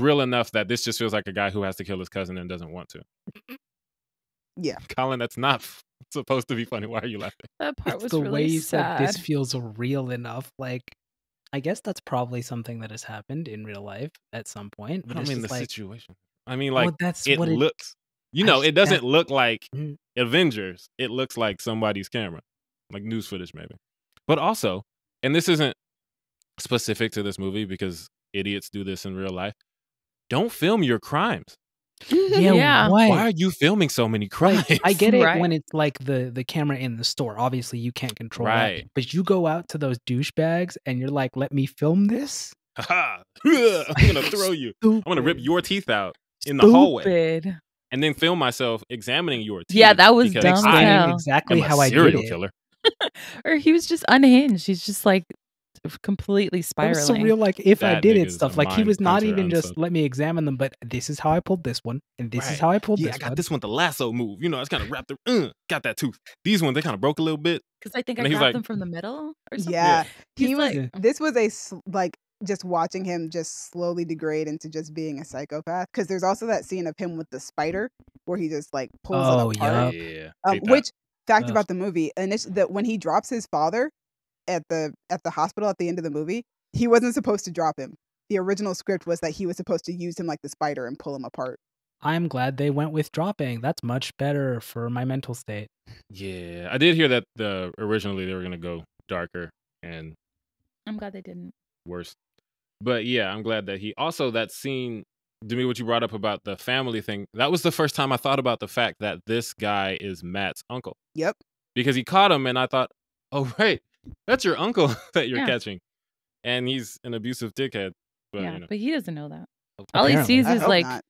real enough that this just feels like a guy who has to kill his cousin and doesn't want to. Yeah. Colin, that's not supposed to be funny. Why are you laughing? That part It's was the really way you sad. said this feels real enough. Like, I guess that's probably something that has happened in real life at some point. But I mean, the situation. I mean, like, that's it what looks, it doesn't look like Mm. Avengers. It looks like somebody's camera, like news footage maybe. But also, and this isn't specific to this movie because idiots do this in real life, don't film your crimes. Yeah. Why? Why are you filming so many crimes? I get it Right. when it's like the camera in the store. Obviously, you can't control Right. that. But you go out to those douchebags and you're like, let me film this? I'm going to throw you. I'm going to rip your teeth out in the hallway Stupid. and then film myself examining your teeth. Yeah, that was because dumb as I hell. Explaining exactly am a how I did serial it. killer. Or he was just unhinged. He's just like completely That was spiraling. surreal, like if I That did it nigga's stuff. a Like he mind was not hunter even on just some- let me examine them, but this is how I pulled this one, and this is Right. how I pulled Yeah, this I got one. this one, the lasso move. I just kind of wrapped it. Got that tooth. These ones, they kind of broke a little bit. Because I think And I he's grabbed like- them from the middle or something. Yeah. He's He was like, this was like just watching him just slowly degrade into just being a psychopath. Because there's also that scene of him with the spider where he just like pulls Oh, it apart. Yeah. Hate that. Which fact Ugh. about the movie, and it's that when he drops his father at the hospital at the end of the movie, he wasn't supposed to drop him. The original script was that he was supposed to use him like the spider and pull him apart. I'm glad they went with dropping. That's much better for my mental state. Yeah, I did hear that originally they were gonna go darker and I'm glad they didn't. worse, but yeah, I'm glad that he also that scene. To me, what you brought up about the family thing, that was the first time I thought about the fact that this guy is Matt's uncle. Yep. Because he caught him, and I thought, oh right, that's your uncle that you're Yeah. catching, and he's an abusive dickhead. But Yeah, you know, but he doesn't know that. All he Apparently. sees I is hope like not.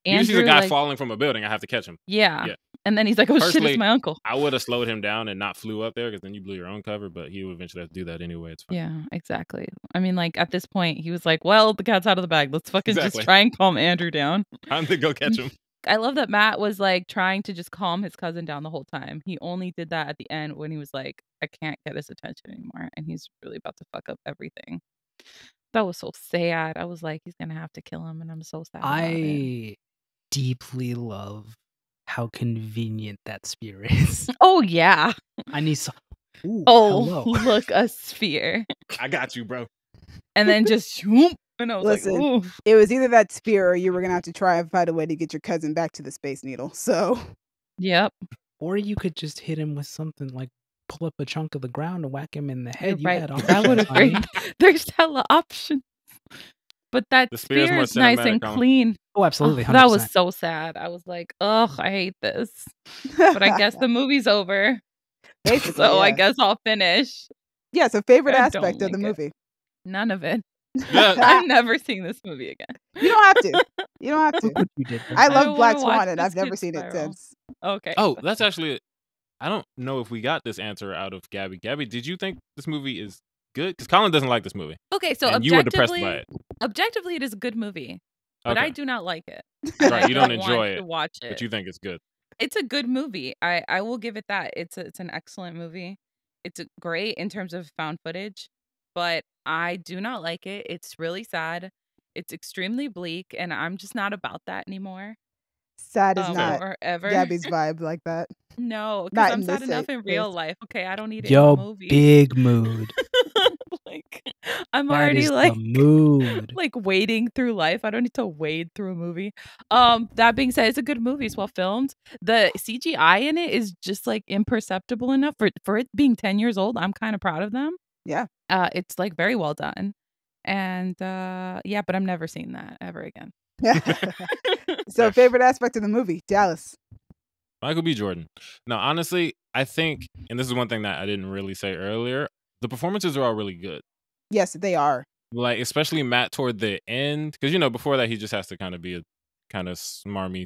he just sees Andrew, a guy like, falling from a building. I have to catch him. yeah. Yeah. And then he's like, oh shit, Personally, it's my uncle. I would have slowed him down and not flew up there because then you blew your own cover. But he would eventually have to do that anyway. It's fine. Yeah, exactly. I mean, like at this point, he was like, well, the cat's out of the bag. Let's fucking Exactly. just try and calm Andrew down. Time to go catch him. I love that Matt was like trying to just calm his cousin down the whole time. He only did that at the end when he was like, I can't get his attention anymore. And he's really about to fuck up everything. That was so sad. I was like, he's going to have to kill him. And I'm so sad. About it. I deeply love how convenient that spear is. Oh, yeah. I need some. Ooh, Oh, hello. look, a sphere. I got you, bro. And then just, whoop, and I was Listen, like, ooh. It was either that spear or you were gonna have to try and find a way to get your cousin back to the Space Needle. So Yep. Or you could just hit him with something like pull up a chunk of the ground and whack him in the head. You're You right. had That would have options, great. honey. There's hella options. But that The spear's spear more is nice and cinematic, Colin. clean. Oh, absolutely. Oh, that was 100%. so sad. I was like, ugh, I hate this. But I guess the movie's over. basically, So I yeah. guess I'll finish. Yeah, so favorite I aspect don't of the like it. movie. None of it. Yeah. I'm never seeing this movie again. You don't have to. You don't have Look to. what you did. I don't love wanna Black watch Swan and this I've never kid seen it spiral. since. Okay. Oh, that's actually. I don't know if we got this answer out of Gabby. Gabby, did you think this movie is good? Because Colin doesn't like this movie, Okay, so and you were depressed objectively, by it. objectively, it is a good movie. But Okay. I do not like it. Right, you don't I want enjoy to it, watch it. but you think it's good. It's a good movie. I will give it that. It's an excellent movie. It's great in terms of found footage, but I do not like it. It's really sad. It's extremely bleak, and I'm just not about that anymore. Sad is not Or ever. Gabby's vibe like that. No, Not because in I'm sad this enough in real case. life. Okay, I don't need it in a Yo, movie. big mood. Like, I'm That already is like the mood. like wading through life. I don't need to wade through a movie. That being said, it's a good movie. It's well filmed. The CGI in it is just like imperceptible enough for it being 10 years old. I'm kind of proud of them. Yeah. It's like very well done. And yeah, but I'm never seeing that ever again. So favorite aspect of the movie, Dallas. Michael B. Jordan. No, honestly, I think, and this is one thing that I didn't really say earlier, the performances are all really good. Yes, they are. Like, especially Matt toward the end, because, you know, before that, he just has to kind of be a kind of smarmy,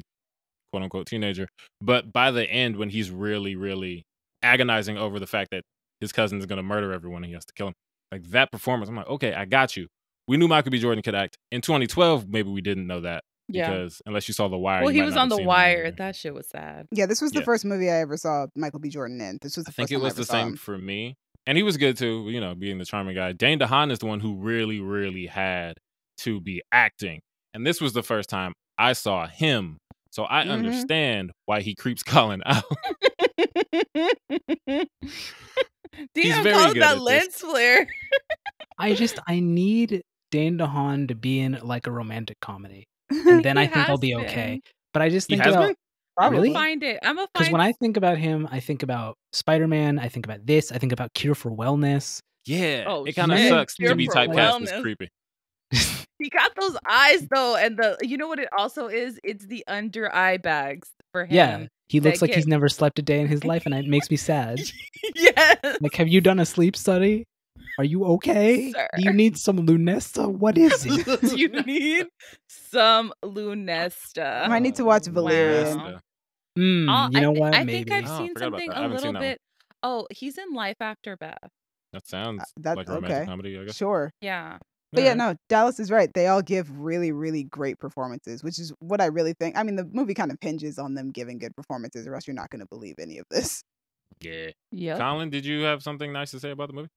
quote unquote, teenager. But by the end, when he's really, really agonizing over the fact that his cousin is going to murder everyone and he has to kill him, like that performance, I'm like, okay, I got you. We knew Michael B. Jordan could act. In 2012, maybe we didn't know that. Yeah. Because unless you saw The Wire, Well, you he might was not on have The seen Wire. him. That shit was sad. Yeah, this was the Yeah. first movie I ever saw Michael B. Jordan in. This was the I think first it time was I ever the saw same him. for me. And he was good too, you know, being the charming guy. Dane DeHaan is the one who really, really had to be acting. And this was the first time I saw him. So I understand why he creeps Colin out. He's Damn, very call it good that at lens this. flare. I need Dane DeHaan to be in like a romantic comedy, and then He I think I'll has be been. okay. But I just He think has about been? I'm Really? gonna find it. I'm gonna because find when I think about him, I think about Spider-Man. I think about this. I think about Cure for Wellness. Yeah. Oh, It kind of shit. sucks Cure to be for typecast as Wellness. creepy. He got those eyes though, and you know what it also is? It's the under eye bags for him. Yeah, he looks that like he's never slept a day in his life, and it makes me sad. Yes. Like, have you done a sleep study? Are you okay? Sir. Do you need some Lunesta? What is it? Do you need some Lunesta? I might need to watch Valerian. Wow. You know what? I Maybe. think I've Oh, seen forgot about something that. I a haven't little seen that one. bit. Oh, he's in Life After Beth. That sounds That's like a romantic okay. comedy, I guess. Sure. Yeah. But yeah, Alright. no, Dallas is right. They all give really, really great performances, which is what I really think. I mean, the movie kind of hinges on them giving good performances, or else you're not going to believe any of this. Yeah. Yep. Colin, did you have something nice to say about the movie?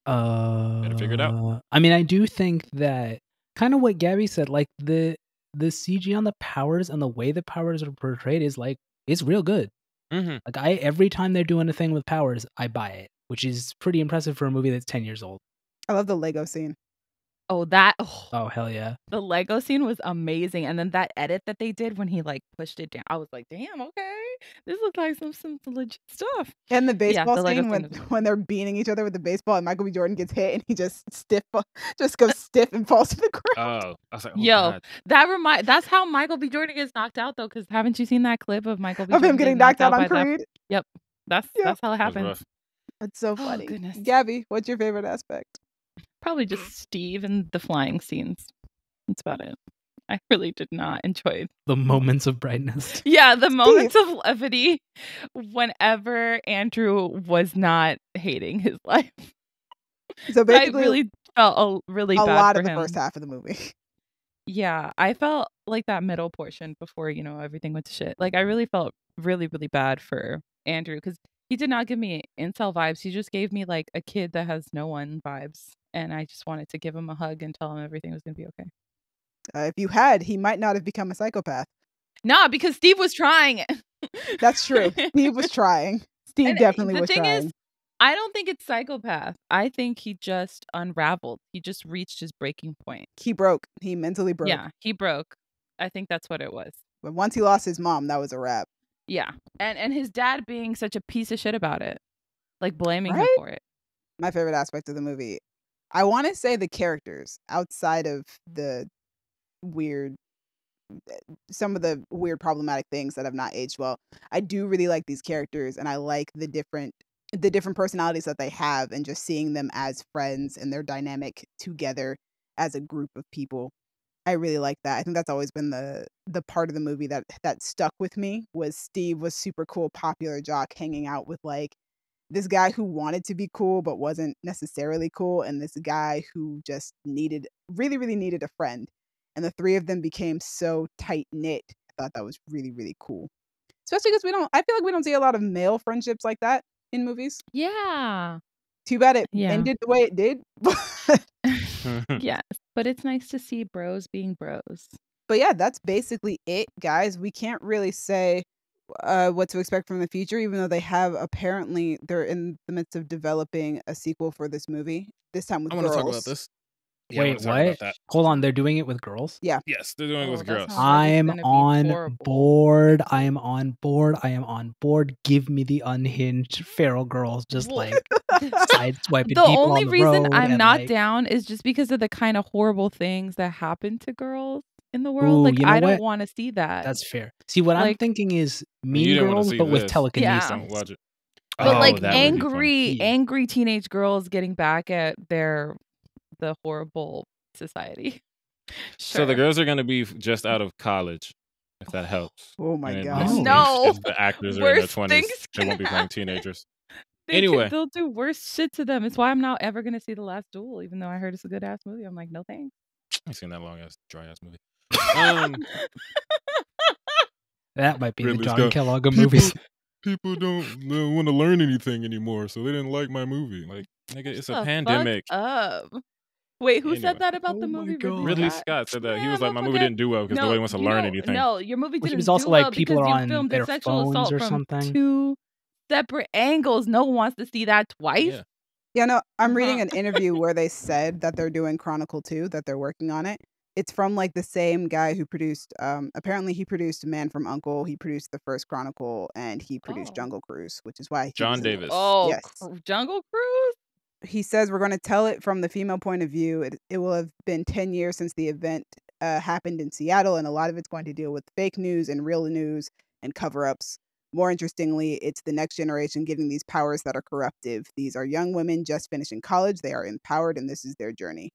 Better figure it out. I mean, I do think that kind of what Gabby said, like the CG on the powers and the way the powers are portrayed is like it's real good. Mm-hmm. Like every time they're doing a thing with powers, I buy it, which is pretty impressive for a movie that's 10 years old. I love the Lego scene. Oh, that. Oh hell yeah! The Lego scene was amazing, and then that edit that they did when he like pushed it down, I was like, "Damn, okay, this looks like some legit stuff." And the baseball the Lego scene scene was when they're beating each other with the baseball, and Michael B. Jordan gets hit, and he just goes stiff and falls to the ground. Oh, I was like, oh, Yo, God. that's how Michael B. Jordan gets knocked out though. Because haven't you seen that clip of Michael B. Of Jordan him getting knocked out on by that- Creed. Yep, that's how it That was happens. rough. That's so Oh, funny. goodness. Gabby, what's your favorite aspect? Probably just Steve and the flying scenes. That's about it. I really did not enjoy it. The moments of brightness. Yeah, the moments of levity whenever Andrew was not hating his life. So I basically, really felt really a bad lot for of the him. first half of the movie. Yeah, I felt like that middle portion before, everything went to shit. Like, I really felt really, really bad for Andrew because he did not give me incel vibes. He just gave me like a kid that has no one vibes. And I just wanted to give him a hug and tell him everything was going to be okay. If you had, he might not have become a psychopath. Nah, because Steve was trying. That's true. Steve was trying. Steve And definitely the was thing trying. is, I don't think it's psychopath. I think he just unraveled. He just reached his breaking point. He broke. He mentally broke. Yeah, he broke. I think that's what it was. But once he lost his mom, that was a wrap. Yeah. And his dad being such a piece of shit about it. Like blaming him Right? for it. My favorite aspect of the movie. I want to say the characters outside of the some of the weird problematic things that have not aged well. I do really like these characters, and I like the different personalities that they have, and just seeing them as friends and their dynamic together as a group of people. I really like that. I think that's always been the part of the movie that stuck with me. Was Steve was super cool, popular jock hanging out with like this guy who wanted to be cool but wasn't necessarily cool, and this guy who just really, really needed a friend. And the three of them became so tight knit. I thought that was really, really cool. Especially because I feel like we don't see a lot of male friendships like that in movies. Yeah. Too bad it Yeah. ended the way it did. Yes. But it's nice to see bros being bros. But yeah, that's basically it, guys. We can't really say what to expect from the future, even though they have apparently they're in the midst of developing a sequel for this movie. This time with I want girls. to talk about this. Yeah, I Wait, wanna talk about what? that. Hold on, they're doing it with girls? Yeah. Yes, they're doing it with that girls. sounds like it's I'm gonna be on horrible. board. I am on board. I am on board. Give me the unhinged feral girls just Well, like sideswiping The people only on the reason road I'm and, not like, down is just because of the kind of horrible things that happen to girls in the world. Ooh, Like, you know I don't what? want to see that. That's fair. See, what I'm Like- thinking is You Mean didn't wanna Girls, see but with this. telekinesis. Don't watch it. But Oh, like that would be fun. angry teenage girls getting back at the horrible society. So the Sure. girls are going to be just out of college, if that helps. Oh my And god. this No. means if the actors are in their Worse 20s, things they won't be can playing happen. teenagers. They Anyway. they'll do worse shit to them. It's why I'm not ever gonna see The Last Duel, even though I heard it's a good ass movie. I'm like, no thanks. I ain't seen that long ass dry ass movie. That might be the Ridley John Scott. Kellogg of movies. People don't want to learn anything anymore, so they didn't like my movie. Like, nigga, it's Shut a the pandemic. fuck up. Wait, who Anyway. said that about the Oh my movie? God. Ridley Scott said that. He Yeah, was like, my movie motherfucker. didn't do well because nobody wants to you learn know- anything. No, your movie Well, he didn't was also do like, well people because are you on filmed their a sexual phones assault or from something. 2 separate angles. No one wants to see that twice. Yeah. Yeah, no, I'm reading Uh-huh. an interview where they said that they're doing Chronicle 2, that they're working on it. It's from like the same guy who produced apparently he produced Man from U.N.C.L.E., he produced the first Chronicle, and he produced Oh. Jungle Cruise, which is why he John was in it. Davis. Oh, Yes. Jungle Cruise? He says we're going to tell it from the female point of view. It will have been 10 years since the event happened in Seattle, and a lot of it's going to deal with fake news and real news and cover-ups. More interestingly, it's the next generation getting these powers that are corruptive. These are young women just finishing college. They are empowered, and this is their journey.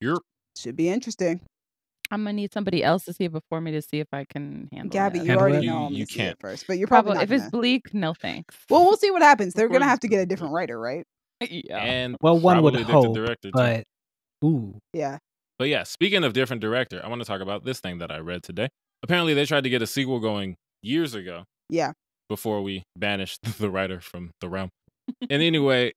You're Should be interesting. I'm gonna need somebody else to see it before me to see if I can handle Gabby, it. you Handle already it? know I'm You going to see can't. it first, but you're probably not if gonna. it's bleak, no thanks. Well, we'll see what happens. They're Of going to course have to it's get a gonna be different writer, right? Yeah. And Well, one would probably a different hope, director, too. but ooh, Yeah. But yeah, speaking of different director, I want to talk about this thing that I read today. Apparently, they tried to get a sequel going years ago Yeah. before we banished the writer from the realm. And anyway,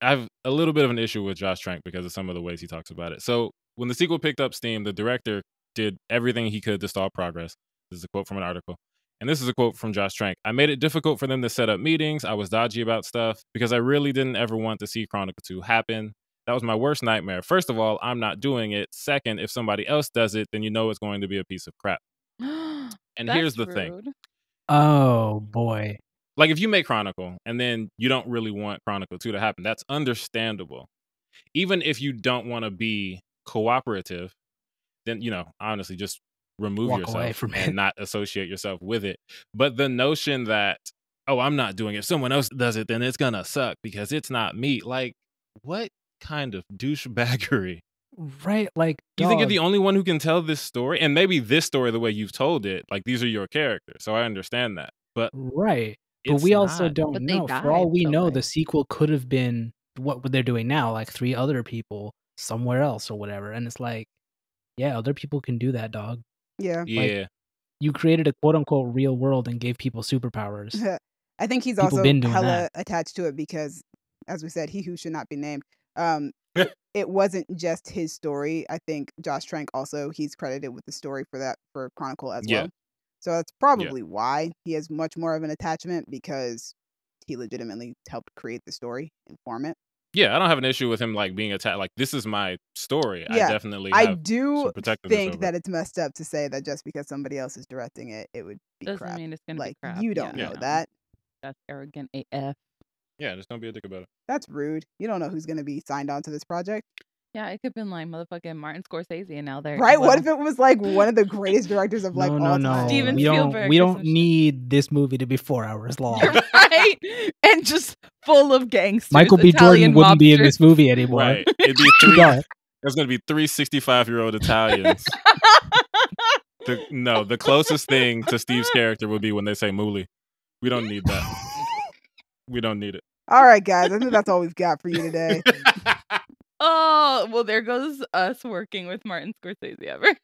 I have a little bit of an issue with Josh Trank because of some of the ways he talks about it. So when the sequel picked up steam, the director did everything he could to stall progress. This is a quote from an article. And this is a quote from Josh Trank. I made it difficult for them to set up meetings. I was dodgy about stuff because I really didn't ever want to see Chronicle 2 happen. That was my worst nightmare. First of all, I'm not doing it. Second, if somebody else does it, then you know it's going to be a piece of crap. And here's the thing. oh boy. Like, if you make Chronicle and then you don't really want Chronicle 2 to happen, that's understandable. Even if you don't want to be cooperative, then, honestly, just remove Walk away yourself from it. and not associate yourself with it. But the notion that, oh, I'm not doing it. If someone else does it, then it's going to suck because it's not me. Like, what kind of douchebaggery? Right, like, Do you think you're dog, the only one who can tell this story? And maybe this story, the way you've told it, like, these are your characters. So I understand that. But right. But it's we also not. don't But they know. For all died, we so, know, like- the sequel could have been what they're doing now, like 3 other people somewhere else or whatever. And it's like, yeah, other people can do that, dog. Yeah. Yeah. You created a quote unquote real world and gave people superpowers. I think he's People also been doing hella that. attached to it because, as we said, he who should not be named. It wasn't just his story. I think Josh Trank also, he's credited with the story for Chronicle as Yeah. well. So that's probably why he has much more of an attachment, because he legitimately helped create the story and form it. Yeah, I don't have an issue with him like being attacked. Like, this is my story. Yeah, I definitely I have do some protectiveness think over that it. it's messed up to say that just because somebody else is directing it, it would be Doesn't crap. mean it's gonna Like, be crap. you don't Yeah, know no. that. That's arrogant AF. Yeah, just don't be a dick about it. That's rude. You don't know who's going to be signed on to this project. Yeah, it could have been like motherfucking Martin Scorsese, and now they're Right? What well, if it was like one of the greatest directors of like all time? Steven we Spielberg don't or some shit. need this movie to be 4 hours long. right? And just full of gangsters. Michael B. Italian Jordan wouldn't be in mobsters. this movie anymore. Right. It'd be Too dark. There's going to be 3 65-year-old Italians. The closest thing to Steve's character would be when they say Mooley. We don't need that. We don't need it. All right, guys. I think that's all we've got for you today. Oh, well, there goes us working with Martin Scorsese ever.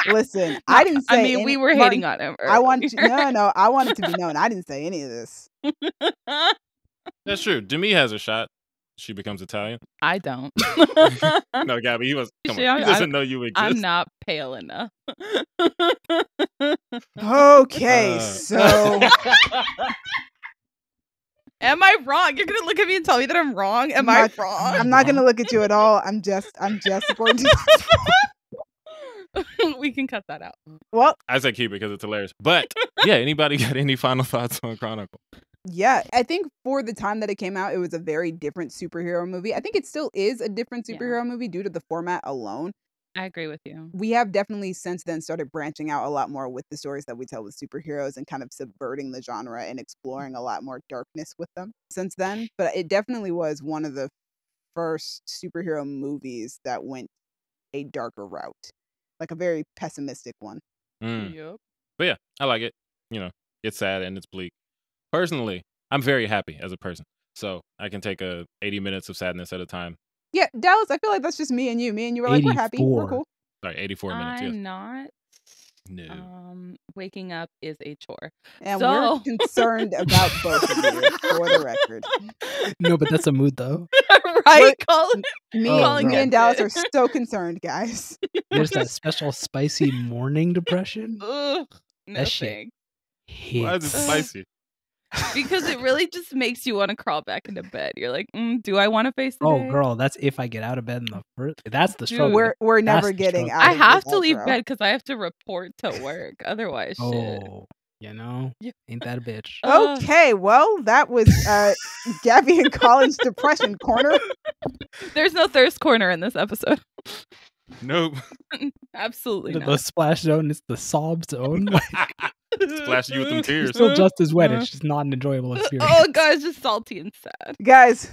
Listen, I didn't say. I mean, we were hating on him. I want no. I want it to be known. I didn't say any of this. That's true. Demi has a shot. she becomes Italian? I don't. No, Gaby, he See, doesn't know you exist. I'm not pale enough. Okay, so am I wrong? You're gonna look at me and tell me that I'm wrong? Am I wrong? I'm not gonna look at you at all. I'm just supporting you. We can cut that out. Well, I said keep it because it's hilarious. But yeah, anybody got any final thoughts on Chronicle? yeah, I think for the time that it came out, it was a very different superhero movie. I think it still is a different superhero movie due to the format alone. I agree with you. We have definitely since then started branching out a lot more with the stories that we tell with superheroes and kind of subverting the genre and exploring a lot more darkness with them since then. But it definitely was one of the first superhero movies that went a darker route, like a very pessimistic one. Yep. But yeah, I like it. You know, it's sad and it's bleak. Personally, I'm very happy as a person. So I can take 80 minutes of sadness at a time. Yeah, Dallas, I feel like that's just me and you. Me and you were like, we're happy. We're cool. Sorry, 84 minutes, I'm yes. not. No. Waking up is a chore. And we're concerned about both of you, for the record. No, but that's a mood, though. Right, Colin? Me and Dallas are so concerned, guys. There's that special spicy morning depression. Ugh, no That shit thanks. hits. Why is it spicy? Because it really just makes you want to crawl back into bed. You're like, do I want to face the day? Oh, girl, that's if I get out of bed in the first. That's the struggle. We're never getting out. I have to leave bed because I have to report to work. Otherwise, shit. You know, ain't that a bitch? Okay, well, that was Gaby and Colin's depression corner. There's no thirst corner in this episode. Nope. Absolutely not. The splash zone is the sob zone. Splash you with them tears. It's still just as wet. It's just not an enjoyable experience. Oh, God, it's just salty and sad. Guys,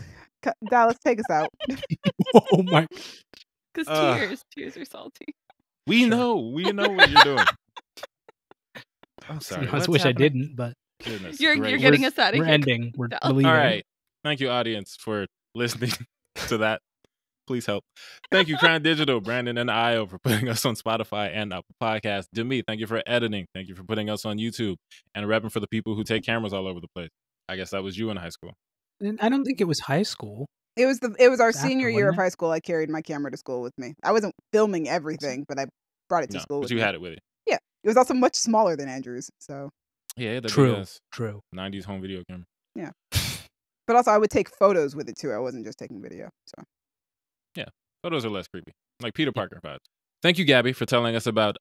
Dallas, take us out. Oh, my. Because tears are salty. We know what you're doing. I'm sorry. I wish I didn't, but Goodness you're gracious. getting us out of we're here. ending. We're All leaving. All right. Thank you, audience, for listening to that. Please help. Thank you, Crown Digital, Brandon, and Io for putting us on Spotify and Apple Podcasts. Demi, thank you for editing. Thank you for putting us on YouTube and repping for the people who take cameras all over the place. I guess that was you in high school. I don't think it was high school. It was our senior year of high school. I carried my camera to school with me. I wasn't filming everything, but I brought it to school with me. But you had it with you. Yeah. It was also much smaller than Andrew's, so. Yeah, True. 90s home video camera. Yeah. But also I would take photos with it too. I wasn't just taking video. So. Yeah. Photos are less creepy. Like Peter Parker vibes. Thank you, Gaby, for telling us about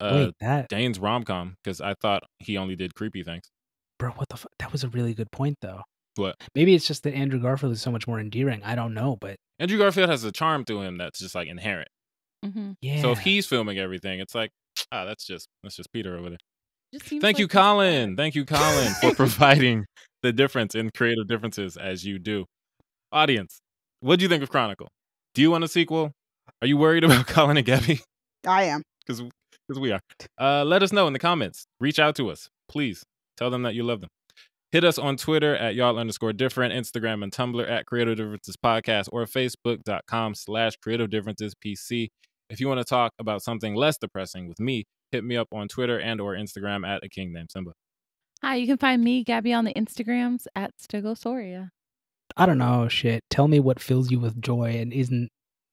Dane's rom-com, because I thought he only did creepy things. Bro, what the fuck? That was a really good point, though. What? Maybe it's just that Andrew Garfield is so much more endearing. I don't know, but Andrew Garfield has a charm to him that's just like inherent. Mm-hmm. Yeah. So if he's filming everything, it's like, that's just Peter over there. Thank you, Colin. Thank you, Colin, for providing the difference in creative differences as you do. Audience, what do you think of Chronicle? Do you want a sequel? Are you worried about Colin and Gaby? I am. Because we are. Let us know in the comments. Reach out to us. Please. Tell them that you love them. Hit us on Twitter at y'all_different, Instagram and Tumblr at Creative Differences Podcast, or Facebook.com/Creative Differences PC. If you want to talk about something less depressing with me, hit me up on Twitter and or Instagram at A King Named Simba. Hi, you can find me, Gaby, on the Instagrams at Stigosoria. I don't know, shit. Tell me what fills you with joy and isn't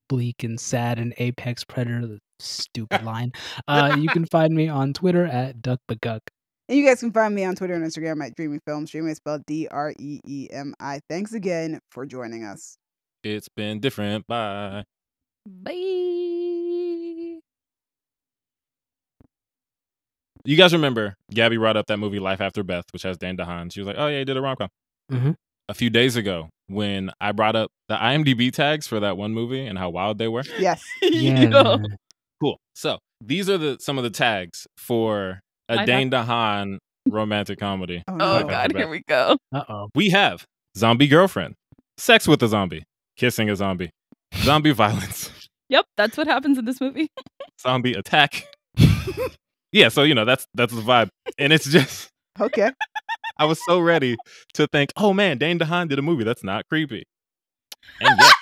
bleak and sad and apex predator, the stupid line. You can find me on Twitter at DuckBuckGuck. And you guys can find me on Twitter and Instagram at Dreamy Films. Dreamy is spelled DREEMI. Thanks again for joining us. It's been different. Bye. Bye. You guys remember Gaby brought up that movie Life After Beth, which has Dane DeHaan. She was like, oh, yeah, he did a rom-com. Mm-hmm. A few days ago, when I brought up the IMDb tags for that one movie and how wild they were. Yes. Yeah. Cool. So these are some of the tags for a Dane DeHaan romantic comedy. Oh God, here we go. Uh-oh. We have zombie girlfriend, sex with a zombie, kissing a zombie, zombie violence. Yep, that's what happens in this movie. Zombie attack. Yeah, so that's the vibe. And it's just okay. I was so ready to think, oh man, Dane DeHaan did a movie that's not creepy. And yet